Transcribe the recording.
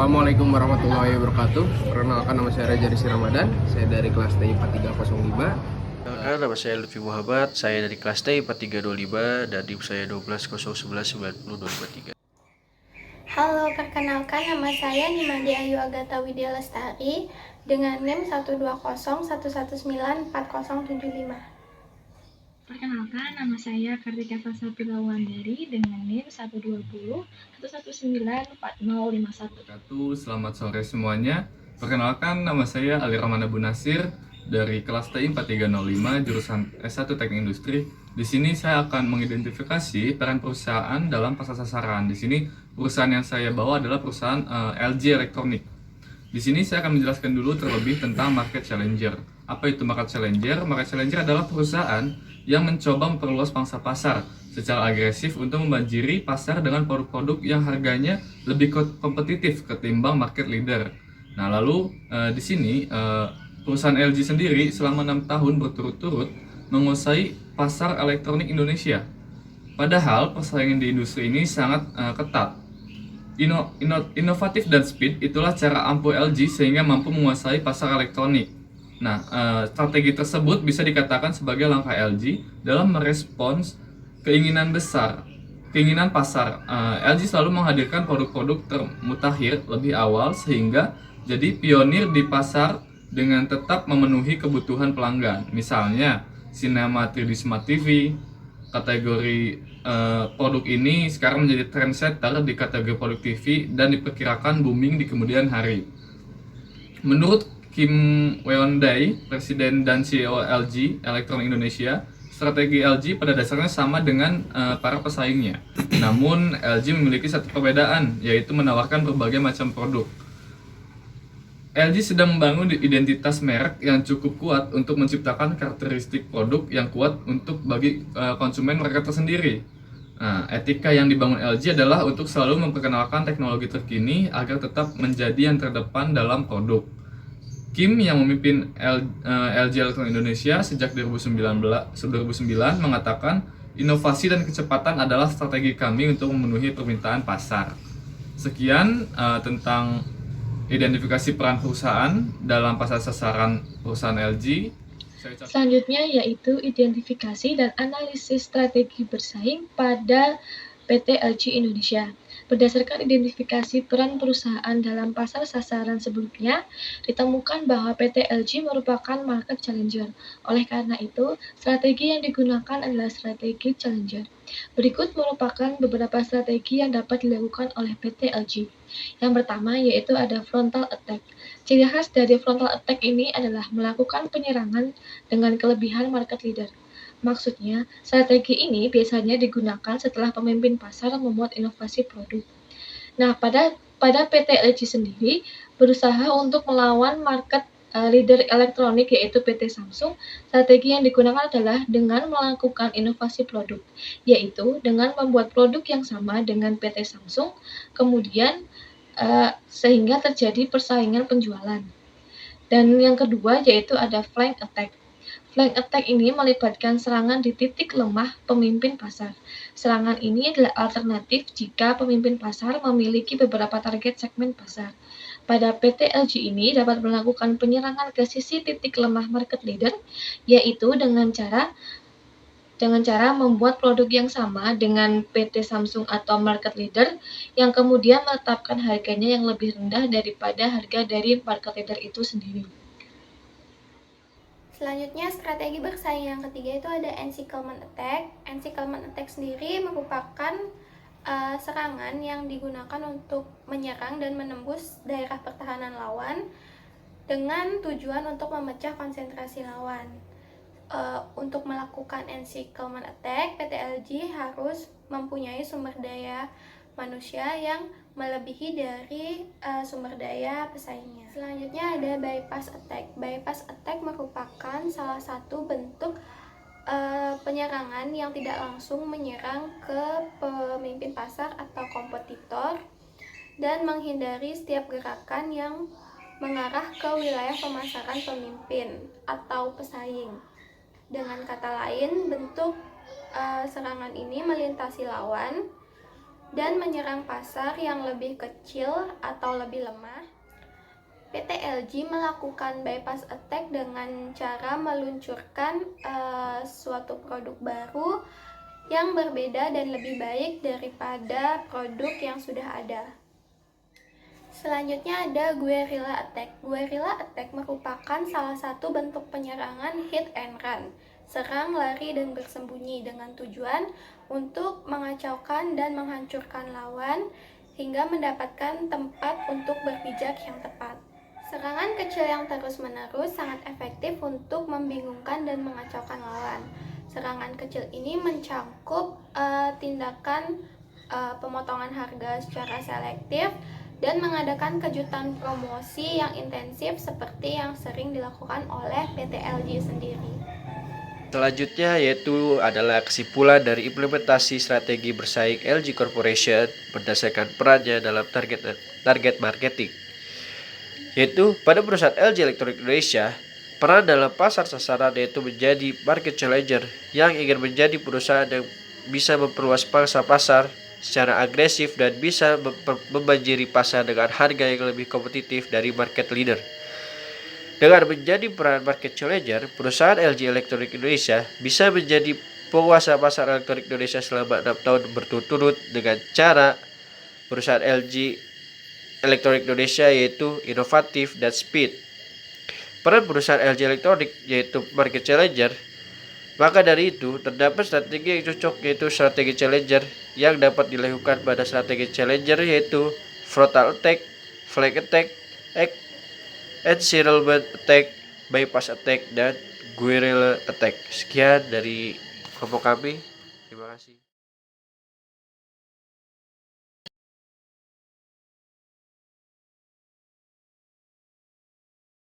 Assalamualaikum warahmatullahi wabarakatuh. Perkenalkan, nama saya Raja Rizky Ramadan. Saya dari kelas TI 4305. Perkenalkan, nama saya Lutfi Muhammad. Saya dari kelas TI 4325 dan NIM saya 1201190253. Halo, perkenalkan nama saya Nimandi Ayu Agatha Widya Lestari dengan NIM 12011194075. Perkenalkan, nama saya Kartika Fasati Lawandari dengan NIM 12011194051. Selamat sore semuanya. Perkenalkan, nama saya Ali Rahman Abu Nasir dari kelas TI 4305 jurusan S1 Teknik Industri. Di sini saya akan mengidentifikasi peran perusahaan dalam pasar sasaran. Di sini perusahaan yang saya bawa adalah perusahaan LG Electronic. Di sini saya akan menjelaskan dulu terlebih tentang market challenger. Apa itu market challenger? Market challenger adalah perusahaan yang mencoba memperluas pangsa pasar secara agresif untuk membanjiri pasar dengan produk-produk yang harganya lebih kompetitif ketimbang market leader. Nah, lalu di sini perusahaan LG sendiri selama 6 tahun berturut-turut menguasai pasar elektronik Indonesia. Padahal persaingan di industri ini sangat ketat. Inovatif dan speed itulah cara ampuh LG sehingga mampu menguasai pasar elektronik. Nah, strategi tersebut bisa dikatakan sebagai langkah LG dalam merespons keinginan pasar. LG selalu menghadirkan produk-produk termutakhir lebih awal sehingga jadi pionir di pasar dengan tetap memenuhi kebutuhan pelanggan. Misalnya, Cinema 3D Smart TV, kategori produk ini sekarang menjadi trendsetter di kategori produk TV dan diperkirakan booming di kemudian hari. Menurut Kim Weon-dae, Presiden dan CEO LG Electronics Indonesia, strategi LG pada dasarnya sama dengan para pesaingnya. Namun LG memiliki satu perbedaan, yaitu menawarkan berbagai macam produk. LG sedang membangun identitas merek yang cukup kuat untuk menciptakan karakteristik produk yang kuat untuk bagi konsumen mereka tersendiri. Nah, etika yang dibangun LG adalah untuk selalu memperkenalkan teknologi terkini agar tetap menjadi yang terdepan dalam produk. Kim yang memimpin LG Electronics Indonesia sejak 2009 mengatakan inovasi dan kecepatan adalah strategi kami untuk memenuhi permintaan pasar. Sekian tentang identifikasi peran perusahaan dalam pasar sasaran perusahaan LG. Selanjutnya yaitu identifikasi dan analisis strategi bersaing pada PT LG Indonesia. Berdasarkan identifikasi peran perusahaan dalam pasar sasaran sebelumnya, ditemukan bahwa PT LG merupakan market challenger. Oleh karena itu, strategi yang digunakan adalah strategi challenger. Berikut merupakan beberapa strategi yang dapat dilakukan oleh PT LG. Yang pertama yaitu ada frontal attack. Ciri khas dari frontal attack ini adalah melakukan penyerangan dengan kelebihan market leader. Maksudnya, strategi ini biasanya digunakan setelah pemimpin pasar membuat inovasi produk. Nah, pada PT LG sendiri berusaha untuk melawan market leader elektronik yaitu PT Samsung. Strategi yang digunakan adalah dengan melakukan inovasi produk, yaitu dengan membuat produk yang sama dengan PT Samsung, kemudian sehingga terjadi persaingan penjualan. Dan yang kedua yaitu ada flank attack. Flank attack ini melibatkan serangan di titik lemah pemimpin pasar. Serangan ini adalah alternatif jika pemimpin pasar memiliki beberapa target segmen pasar. Pada PT LG ini dapat melakukan penyerangan ke sisi titik lemah market leader, yaitu dengan cara membuat produk yang sama dengan PT Samsung atau market leader yang kemudian menetapkan harganya yang lebih rendah daripada harga dari market leader itu sendiri. Selanjutnya, strategi bersaing yang ketiga itu ada encirclement attack. Encirclement attack sendiri merupakan serangan yang digunakan untuk menyerang dan menembus daerah pertahanan lawan dengan tujuan untuk memecah konsentrasi lawan. Untuk melakukan encirclement attack, PT LG harus mempunyai sumber daya manusia yang melebihi dari sumber daya pesaingnya. Selanjutnya ada bypass attack. Bypass attack merupakan salah satu bentuk penyerangan yang tidak langsung menyerang ke pemimpin pasar atau kompetitor dan menghindari setiap gerakan yang mengarah ke wilayah pemasaran pemimpin atau pesaing. Dengan kata lain, bentuk serangan ini melintasi lawan dan menyerang pasar yang lebih kecil atau lebih lemah. PT LG melakukan bypass attack dengan cara meluncurkan suatu produk baru yang berbeda dan lebih baik daripada produk yang sudah ada. Selanjutnya ada guerrilla attack. Guerrilla attack merupakan salah satu bentuk penyerangan hit and run, serang, lari, dan bersembunyi dengan tujuan untuk mengacaukan dan menghancurkan lawan hingga mendapatkan tempat untuk berpijak yang tepat. Serangan kecil yang terus-menerus sangat efektif untuk membingungkan dan mengacaukan lawan. Serangan kecil ini mencangkup tindakan pemotongan harga secara selektif dan mengadakan kejutan promosi yang intensif seperti yang sering dilakukan oleh PT LG sendiri. Selanjutnya yaitu adalah kesimpulan dari implementasi strategi bersaing LG Corporation berdasarkan perannya dalam target marketing. Yaitu pada perusahaan LG Electronics Indonesia, peran dalam pasar sasaran yaitu menjadi market challenger yang ingin menjadi perusahaan yang bisa memperluas pangsa pasar secara agresif dan bisa membanjiri pasar dengan harga yang lebih kompetitif dari market leader. Dengan menjadi peran market challenger, perusahaan LG Electronics Indonesia bisa menjadi penguasa pasar elektronik Indonesia selama 6 tahun berturut-turut dengan cara perusahaan LG Electronics Indonesia yaitu inovatif dan speed. Peran perusahaan LG Electronics yaitu market challenger. Maka dari itu, terdapat strategi yang cocok yaitu strategi challenger yang dapat dilakukan pada strategi challenger yaitu frontal attack, flank attack, encirclement attack, bypass attack, dan guerrilla attack. Sekian dari kelompok kami. Terima kasih.